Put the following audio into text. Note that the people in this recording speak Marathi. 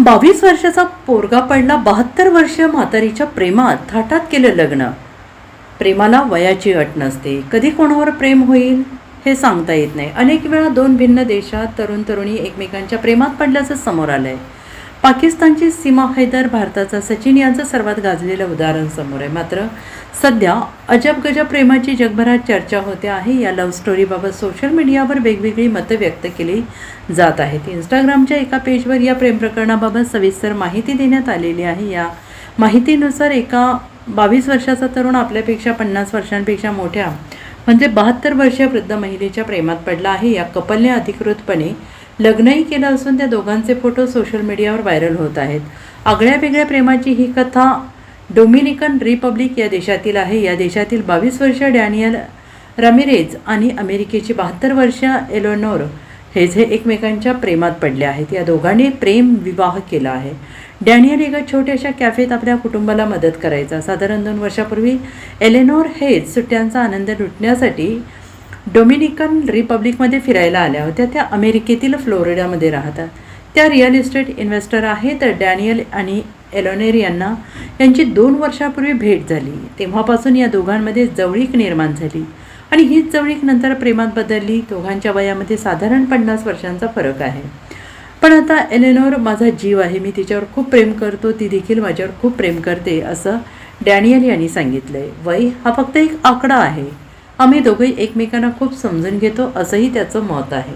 22 वर्षाचा पोरगा पडला 72 वर्षीय म्हातारीच्या प्रेमात. थाटात केलं लग्न. प्रेमाला वयाची अट नसते. कधी कोणावर प्रेम होईल हे सांगता येत नाही. अनेक वेळा दोन भिन्न देशात तरुण तरुणी एकमेकांच्या प्रेमात पडल्याचं समोर आलंय. पाकिस्तानची सीमा हैदर, भारताचा सचिन यांचं सर्वात गाजलेलं उदाहरण समोर आहे. मात्र सध्या अजब गजब प्रेमाची जगभरात चर्चा होते आहे. या लव्ह स्टोरीबाबत सोशल मीडियावर वेगवेगळी मतं व्यक्त केली जात आहेत. इंस्टाग्रामच्या एका पेजवर या प्रेम प्रकरणाबाबत सविस्तर माहिती देण्यात आलेली आहे. या माहितीनुसार एका 22 वर्षाचा तरुण आपल्यापेक्षा 50 वर्षांपेक्षा मोठ्या म्हणजे 72 वर्षीय वृद्ध महिलेच्या प्रेमात पडला आहे. या कपलने अधिकृतपणे लग्नही केलं असून त्या दोघांचे फोटो सोशल मीडियावर व्हायरल होत आहेत. आगळ्या वेगळ्या प्रेमाची ही कथा डोमिनिकन रिपब्लिक या देशातील आहे. या देशातील 22 वर्षीय डॅनियल रामिरेज आणि अमेरिकेची 72 वर्षीय एलेनोर हेज हे एकमेकांच्या प्रेमात पडले आहेत. या दोघांनी प्रेम विवाह केला आहे. डॅनियल एका छोट्याशा कॅफेत आपल्या कुटुंबाला मदत करायचा. साधारण 2 वर्षापूर्वी एलेनोर हेज सुट्ट्यांचा आनंद लुटण्यासाठी डोमिनिकन रिपब्लिकमध्ये फिरायला आल्या होत्या. त्या अमेरिकेतील फ्लोरिडामध्ये राहतात. त्या रिअल इस्टेट इन्व्हेस्टर आहेत. डॅनियल आणि एलेनोर यांची 2 वर्षापूर्वी भेट झाली. तेव्हापासून या दोघांमध्ये जवळीक निर्माण झाली आणि हीच जवळीक नंतर प्रेमात बदलली. दोघांच्या वयामध्ये साधारण 50 वर्षांचा फरक आहे. पण आता एलेनोर माझा जीव आहे, मी तिच्यावर खूप प्रेम करतो, ती देखील माझ्यावर खूप प्रेम करते, असं डॅनियल यांनी सांगितलंय. वय हा फक्त एक आकडा आहे, आम्ही दोघे एकमेकांना खूप समजून घेतो, असंही त्याचं मत आहे.